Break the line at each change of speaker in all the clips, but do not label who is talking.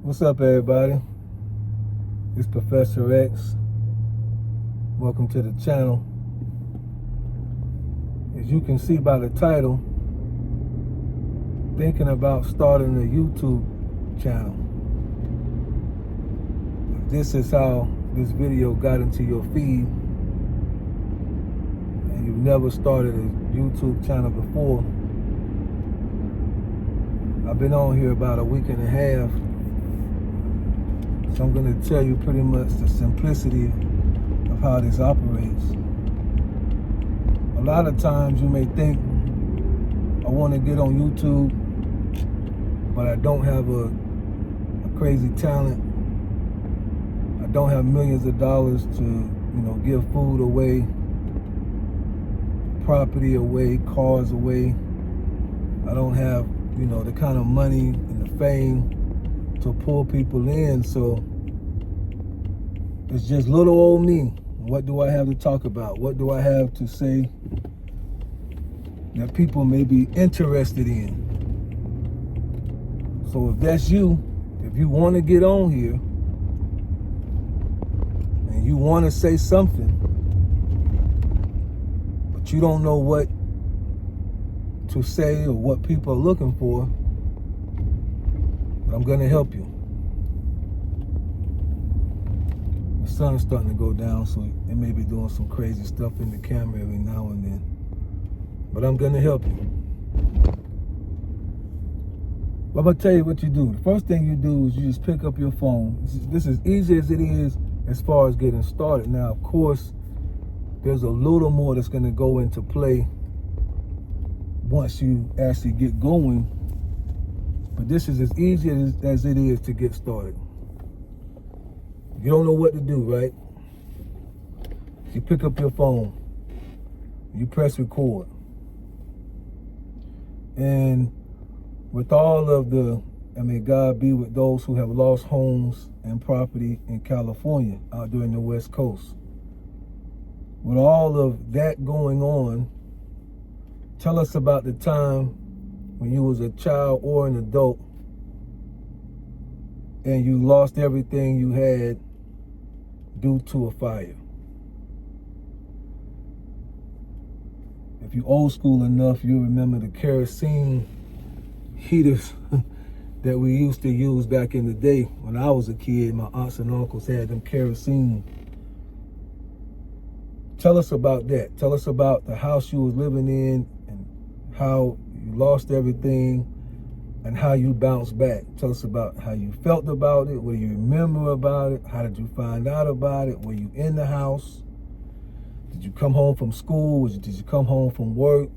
What's up, everybody? It's Professor X. Welcome to the channel. As you can see by the title, thinking about starting a YouTube channel. If this is how this video got into your feed and you've never started a YouTube channel before, I've been on here about a week and a half. So I'm going to tell you pretty much the simplicity of how this operates. A lot of times you may think, I want to get on YouTube, but I don't have a crazy talent. I don't have millions of dollars to, give food away, property away, cars away. I don't have, the kind of money and the fame to pull people in, so it's just little old me. What do I have to talk about? What do I have to say that people may be interested in? So if that's you, if you want to get on here and you want to say something, but you don't know what to say or what people are looking for, I'm going to help you. The sun's starting to go down, so it may be doing some crazy stuff in the camera every now and then. But I'm going to help you. But I'm going to tell you what you do. The first thing you do is you just pick up your phone. This is easy as it is as far as getting started. Now, of course, there's a little more that's going to go into play once you actually get going. But this is as easy as it is to get started. You don't know what to do, right? You pick up your phone. You press record. And with all of may God be with those who have lost homes and property in California out there in the West Coast. With all of that going on, tell us about the time when you was a child or an adult and you lost everything you had due to a fire. If you old school enough, you remember the kerosene heaters that we used to use back in the day. When I was a kid, my aunts and uncles had them kerosene. Tell us about that. Tell us about the house you was living in and how you lost everything and how you bounced back. Tell us about how you felt about it, what do you remember about it, how did you find out about it, were you in the house, did you come home from school, did you come home from work,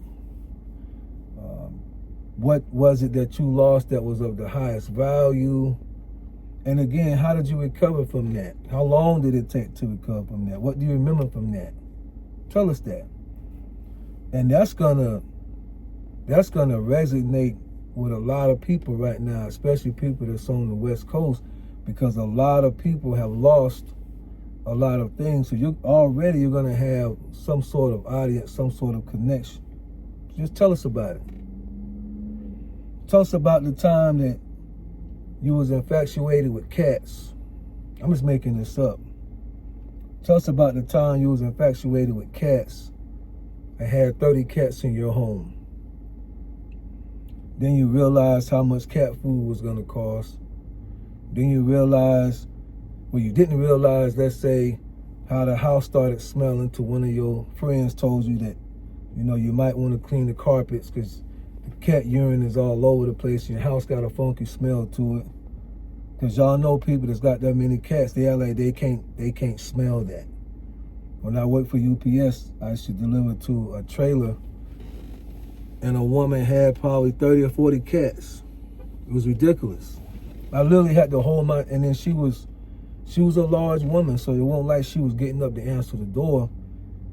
what was it that you lost that was of the highest value, and again, how did you recover from that? How long did it take to recover from that? What do you remember from that? Tell us that. And that's gonna resonate with a lot of people right now, especially people that's on the West Coast, because a lot of people have lost a lot of things. So you're gonna have some sort of audience, some sort of connection. Just tell us about it. Tell us about the time that you was infatuated with cats. I'm just making this up. Tell us about the time you was infatuated with cats and had 30 cats in your home. Then you realized how much cat food was going to cost. Then you realized, you didn't realize, let's say, how the house started smelling to one of your friends told you that, you might want to clean the carpets because the cat urine is all over the place. Your house got a funky smell to it. Because y'all know people that's got that many cats, they act like they can't smell that. When I worked for UPS, I used to deliver to a trailer, and a woman had probably 30 or 40 cats. It was ridiculous. I literally had to hold and then she was a large woman, so it wasn't like she was getting up to answer the door.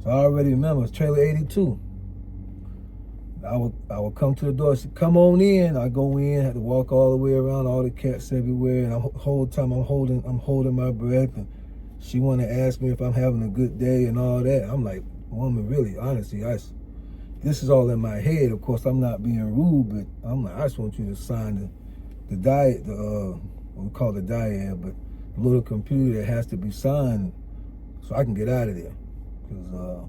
So I already remember, it's trailer 82. I would come to the door, she'd come on in, I go in, had to walk all the way around, all the cats everywhere, and the whole time I'm holding my breath, and she want to ask me if I'm having a good day and all that. I'm like, woman, really, honestly, this is all in my head. Of course, I'm not being rude, but I'm like, I just want you to sign the diet, we call it dyad, but the little computer that has to be signed so I can get out of there, because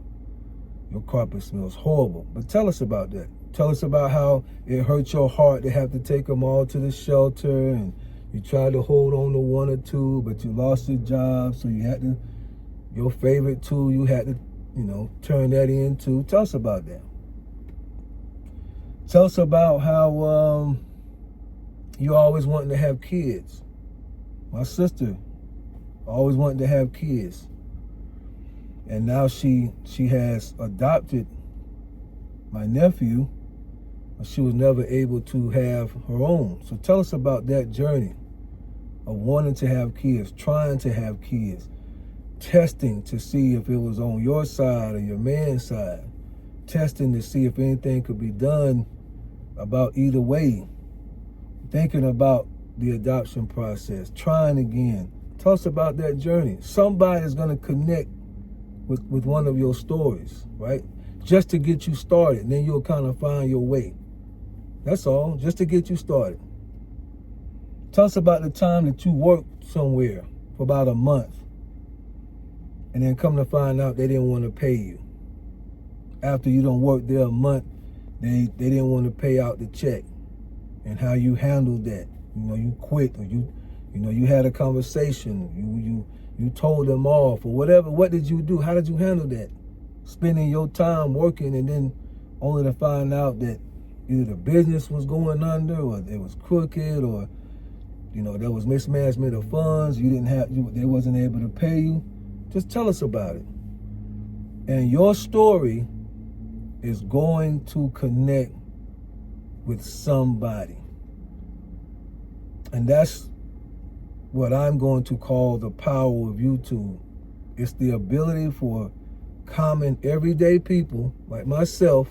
your carpet smells horrible. But tell us about that. Tell us about how it hurt your heart to have to take them all to the shelter, and you tried to hold on to one or two, but you lost your job, so you had to, your favorite tool, you had to, turn that into. Tell us about that. Tell us about how you always wanted to have kids. My sister always wanted to have kids. And now she has adopted my nephew, but she was never able to have her own. So tell us about that journey of wanting to have kids, trying to have kids, testing to see if it was on your side or your man's side, testing to see if anything could be done about either way, thinking about the adoption process, trying again. Tell us about that journey. Somebody's going to connect with one of your stories, right? Just to get you started. Then you'll kind of find your way. That's all, just to get you started. Tell us about the time that you worked somewhere for about a month, and then come to find out they didn't want to pay you. After you don't work there a month, they didn't want to pay out the check, and how you handled that. You quit, or you had a conversation, you told them off, or whatever. What did you do? How did you handle that? Spending your time working, and then only to find out that either the business was going under, or it was crooked, or there was mismanagement of funds. They wasn't able to pay you. Just tell us about it. And your story is going to connect with somebody. And that's what I'm going to call the power of YouTube. It's the ability for common everyday people like myself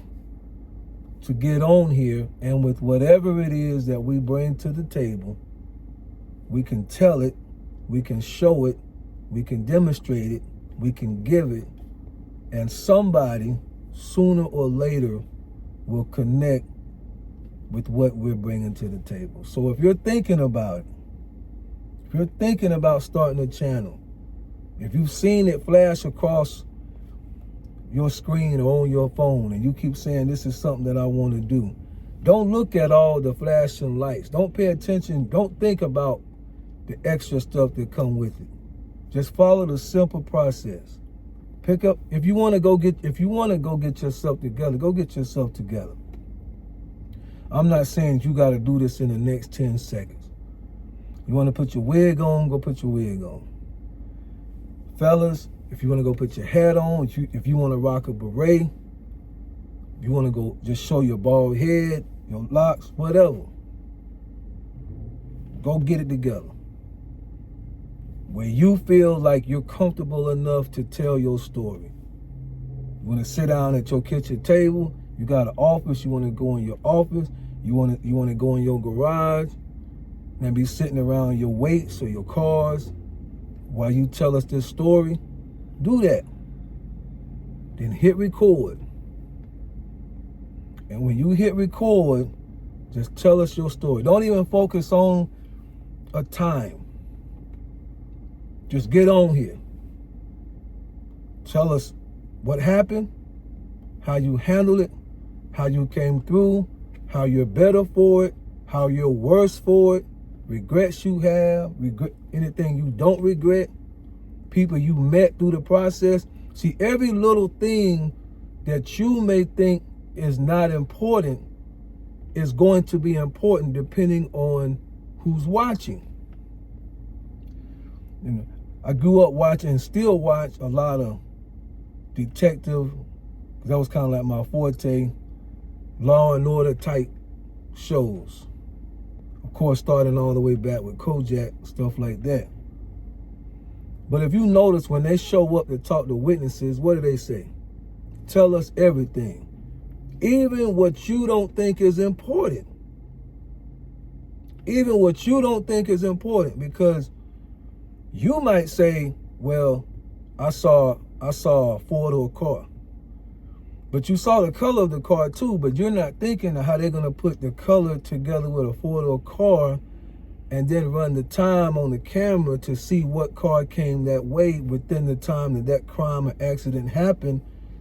to get on here, and with whatever it is that we bring to the table, we can tell it, we can show it, we can demonstrate it, we can give it, and somebody sooner or later will connect with what we're bringing to the table. So if you're thinking about it, if you're thinking about starting a channel, if you've seen it flash across your screen or on your phone, and you keep saying, this is something that I want to do, don't look at all the flashing lights. Don't pay attention. Don't think about the extra stuff that come with it. Just follow the simple process. Pick up, if you want to go get yourself together, go get yourself together. I'm not saying you got to do this in the next 10 seconds. You want to put your wig on, go put your wig on. Fellas, if you want to go put your hat on, if you want to rock a beret, if you want to go just show your bald head, your locks, whatever, go get it together. Where you feel like you're comfortable enough to tell your story. You want to sit down at your kitchen table, you got an office, you want to go in your office, you want to go in your garage and be sitting around your weights or your cars while you tell us this story. Do that. Then hit record. And when you hit record, just tell us your story. Don't even focus on a time. Just get on here. Tell us what happened, how you handled it, how you came through, how you're better for it, how you're worse for it, regrets you have, anything you don't regret, people you met through the process. See, every little thing that you may think is not important is going to be important depending on who's watching. I grew up watching and still watch a lot of detective, because that was kind of like my forte, Law and Order type shows. Of course, starting all the way back with Kojak, stuff like that. But if you notice, when they show up to talk to witnesses, what do they say? Tell us everything. Even what you don't think is important. Even what you don't think is important, because you might say, well, I saw a four-door car. But you saw the color of the car too, but you're not thinking of how they're going to put the color together with a four-door car and then run the time on the camera to see what car came that way within the time that that crime or accident happened,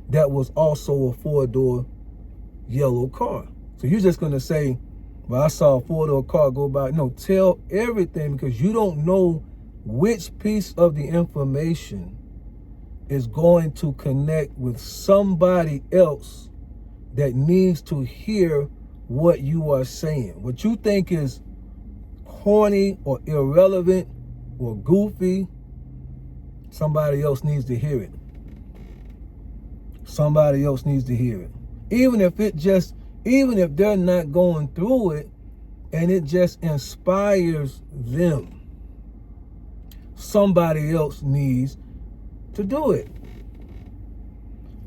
that was also a four-door yellow car. So you're just going to say, well, I saw a four-door car go by. No, tell everything, because you don't know which piece of the information is going to connect with somebody else that needs to hear what you are saying. What you think is corny or irrelevant or goofy, somebody else needs to hear it. Somebody else needs to hear it. Even if they're not going through it and it just inspires them, somebody else needs to do it.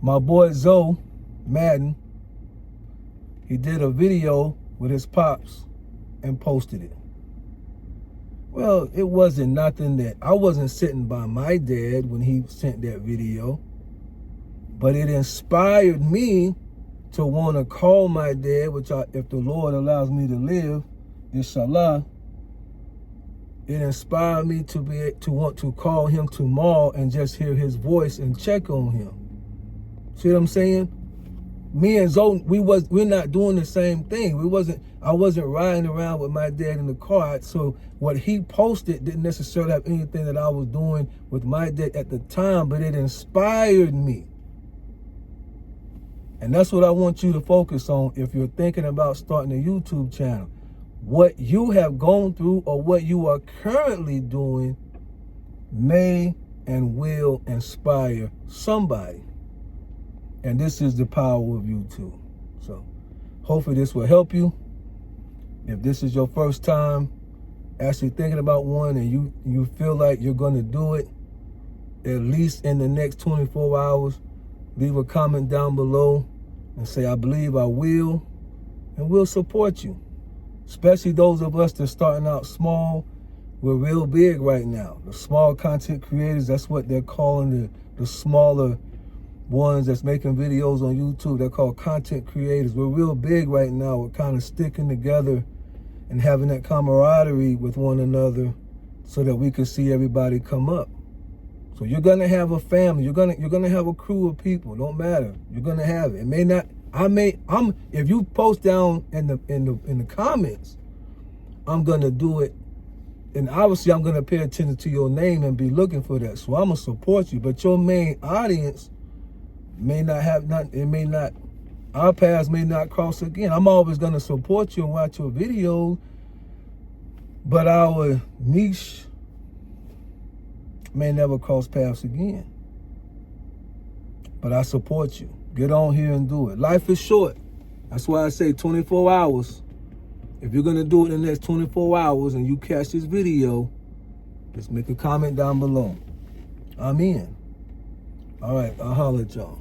My boy Zoe Madden, he did a video with his pops and posted it. Well, it wasn't nothing that, I wasn't sitting by my dad when he sent that video, but it inspired me to want to call my dad, which if the Lord allows me to live, inshallah, it inspired me to want to call him tomorrow and just hear his voice and check on him. See what I'm saying? Me and Zoe, we're not doing the same thing. I wasn't riding around with my dad in the car. So what he posted didn't necessarily have anything that I was doing with my dad at the time, but it inspired me. And that's what I want you to focus on if you're thinking about starting a YouTube channel. What you have gone through or what you are currently doing may and will inspire somebody. And this is the power of YouTube. So hopefully this will help you. If this is your first time actually thinking about one and you feel like you're going to do it, at least in the next 24 hours, leave a comment down below and say, I believe I will, and we'll support you. Especially those of us that are starting out small. We're real big right now. The small content creators, that's what they're calling the smaller ones that's making videos on YouTube. They're called content creators. We're real big right now. We're kind of sticking together and having that camaraderie with one another so that we can see everybody come up. So you're gonna have a family. You're gonna have a crew of people. Don't matter. You're gonna have it. It may not. If you post down in the comments, I'm gonna do it, and obviously I'm gonna pay attention to your name and be looking for that. So I'm gonna support you. But your main audience may not have nothing. It may not. Our paths may not cross again. I'm always gonna support you and watch your videos, but our niche may never cross paths again. But I support you. Get on here and do it. Life is short. That's why I say 24 hours. If you're going to do it in the next 24 hours and you catch this video, just make a comment down below. I'm in. All right, I'll holler at y'all.